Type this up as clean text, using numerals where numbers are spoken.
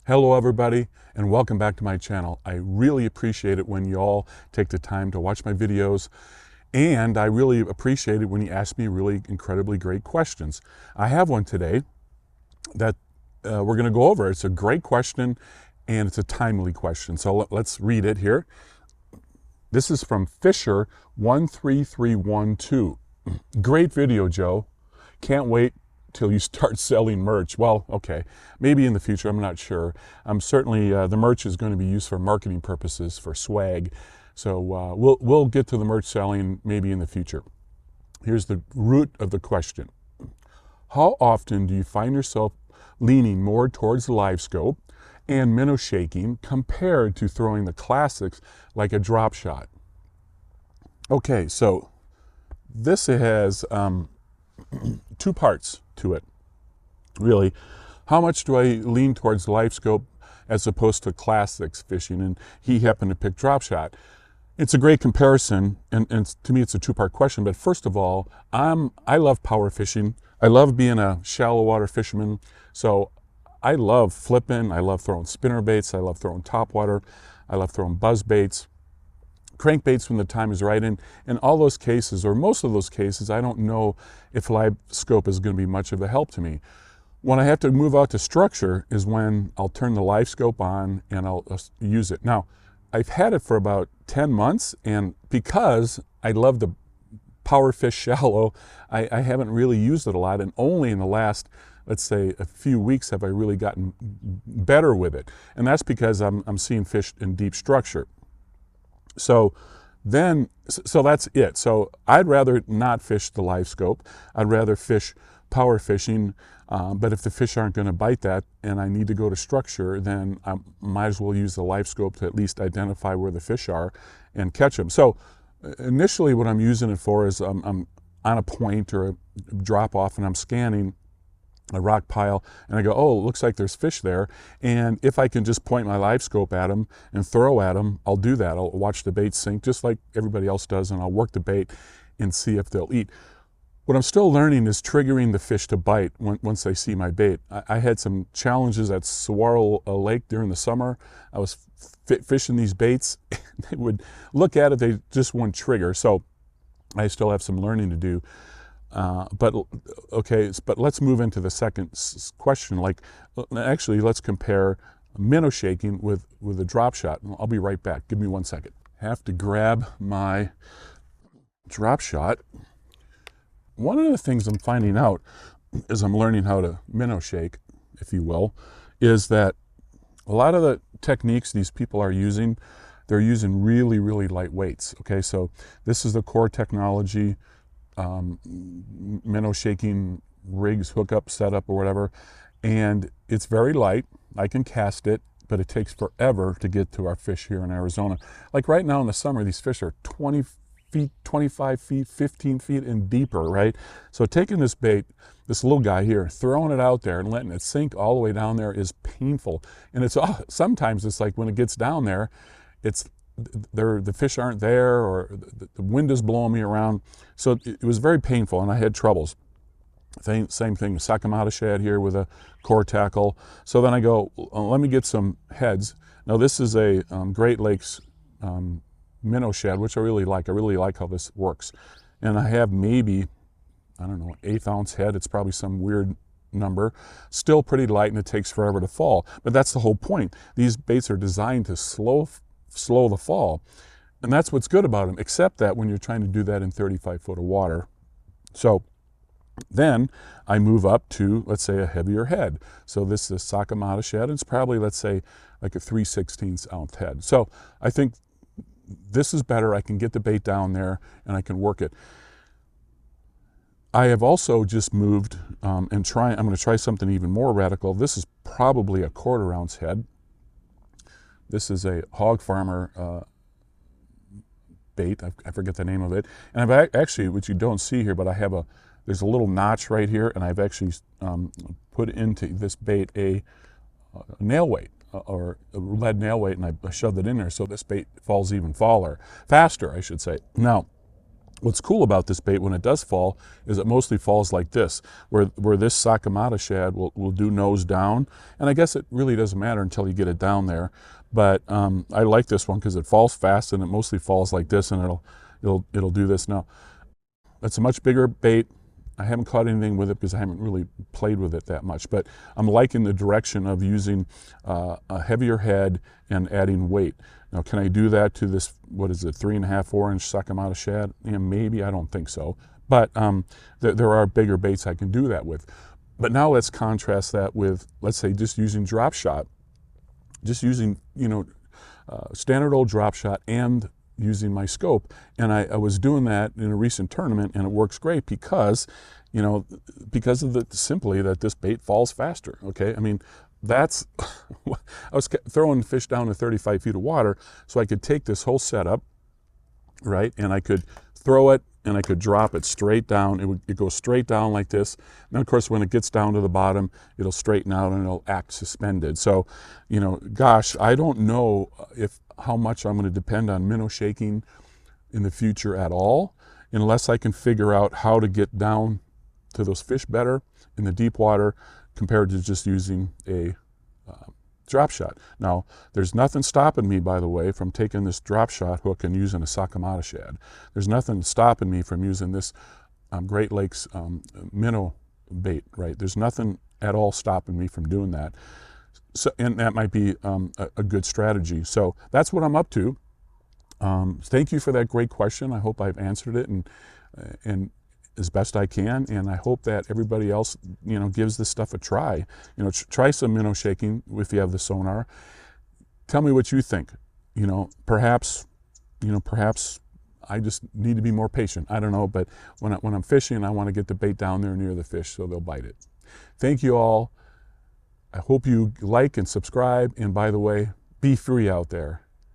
Hello everybody, and welcome back to my channel. I really appreciate it when you all take the time to watch my videos, and I really appreciate it when you ask me really incredibly great questions. I have one today that we're going to go over. It's a great question and it's a timely question, so let's read it here. This is from Fisher 13312. Great video, Joe. Can't wait till you start selling merch. Well, okay, maybe in the future, I'm not sure. Certainly the merch is going to be used for marketing purposes, for swag. So we'll get to the merch selling maybe in the future. Here's the root of the question. How often do you find yourself leaning more towards LiveScope and Minnow Shaking compared to throwing the classics like a drop shot? Okay, so this has two parts to it, really. How much do I lean towards LiveScope as opposed to classics fishing? And he happened to pick drop shot. It's a great comparison, and to me it's a two-part question. But first of all, I love power fishing. I love being a shallow water fisherman. So I love flipping. I love throwing spinner baits. I love throwing topwater. I love throwing buzz baits, crankbaits when the time is right. In all those cases, or most of those cases, I don't know if LiveScope is going to be much of a help to me. When I have to move out to structure is when I'll turn the LiveScope on and I'll use it. Now, I've had it for about 10 months, and because I love the power fish shallow, I haven't really used it a lot, and only in the last, let's say, a few weeks have I really gotten better with it. And that's because I'm seeing fish in deep structure. So that's it. So I'd rather not fish the LiveScope. I'd rather fish power fishing. But if the fish aren't going to bite that and I need to go to structure, then I might as well use the LiveScope to at least identify where the fish are and catch them. So initially what I'm using it for is I'm on a point or a drop off and I'm scanning a rock pile, and I go, oh, it looks like there's fish there. And if I can just point my LiveScope at them and throw at them, I'll do that. I'll watch the bait sink just like everybody else does, and I'll work the bait and see if they'll eat. What I'm still learning is triggering the fish to bite once they see my bait. I had some challenges at Saguaro Lake during the summer. I was fishing these baits. They would look at it, they just wouldn't trigger. So I still have some learning to do. But let's move into the second question. Actually, let's compare minnow shaking with a drop shot. I'll be right back. Give me 1 second. Have to grab my drop shot. One of the things I'm finding out as I'm learning how to minnow shake, if you will, is that a lot of the techniques these people are using, they're using really, really light weights. Okay, so this is the core technology. Minnow shaking rigs, hookup, setup, or whatever, and it's very light. I can cast it, but it takes forever to get to our fish here in Arizona. Like right now in the summer, these fish are 20 feet, 25 feet, 15 feet and deeper, right? So taking this bait, this little guy here, throwing it out there and letting it sink all the way down there is painful. And sometimes it's like when it gets down there, the fish aren't there, or the wind is blowing me around. So it was very painful, and I had troubles. Same thing, Sakamata shad here with a core tackle. So then I go, let me get some heads. Now this is a Great Lakes minnow shad, which I really like. I really like how this works. And I have maybe, I don't know, 1/8 ounce head. It's probably some weird number. Still pretty light, and it takes forever to fall. But that's the whole point. These baits are designed to slow the fall, and that's what's good about them, except that when you're trying to do that in 35 foot of water. So then I move up to, let's say, a heavier head. So this is Sakamata shad, and it's probably, let's say, like a 3/16 ounce head. So I think this is better. I can get the bait down there and I can work it. I have also just moved I'm going to try something even more radical. This is probably a 1/4 ounce head. This is a Hog Farmer bait. I forget the name of it. And I've actually, which you don't see here, but there's a little notch right here, and I've actually put into this bait a nail weight, or a lead nail weight, and I shoved it in there so this bait falls even faster, I should say. Now, What's cool about this bait when it does fall is it mostly falls like this, where this Sakamata shad will do nose down, and I guess it really doesn't matter until you get it down there. But I like this one because it falls fast and it mostly falls like this, and it'll do this. Now, that's a much bigger bait. I haven't caught anything with it because I haven't really played with it that much, but I'm liking the direction of using a heavier head and adding weight. Now, can I do that to this, what is it, 3.5, 4-inch Sakamata shad? Yeah, maybe, I don't think so. But there are bigger baits I can do that with. But now let's contrast that with, let's say, just using drop shot. Just using, standard old drop shot and using my scope. And I was doing that in a recent tournament, and it works great because, because of simply that this bait falls faster, okay? I mean, that's, I was throwing fish down to 35 feet of water, so I could take this whole setup, right? And I could throw it, and I could drop it straight down. It goes straight down like this. And then, of course, when it gets down to the bottom, it'll straighten out and it'll act suspended. So, gosh, I don't know how much I'm going to depend on minnow shaking in the future at all, unless I can figure out how to get down to those fish better in the deep water compared to just using a drop shot. Now, there's nothing stopping me, by the way, from taking this drop shot hook and using a Sakamata shad. There's nothing stopping me from using this Great Lakes minnow bait, right? There's nothing at all stopping me from doing that. So, and that might be a good strategy. So that's what I'm up to. Thank you for that great question. I hope I've answered it and as best I can, and I hope that everybody else, gives this stuff a try. Try some minnow shaking if you have the sonar. Tell me what you think. Perhaps I just need to be more patient. I don't know, but when I'm fishing, I want to get the bait down there near the fish so they'll bite it. Thank you all. I hope you like and subscribe, and by the way, be free out there.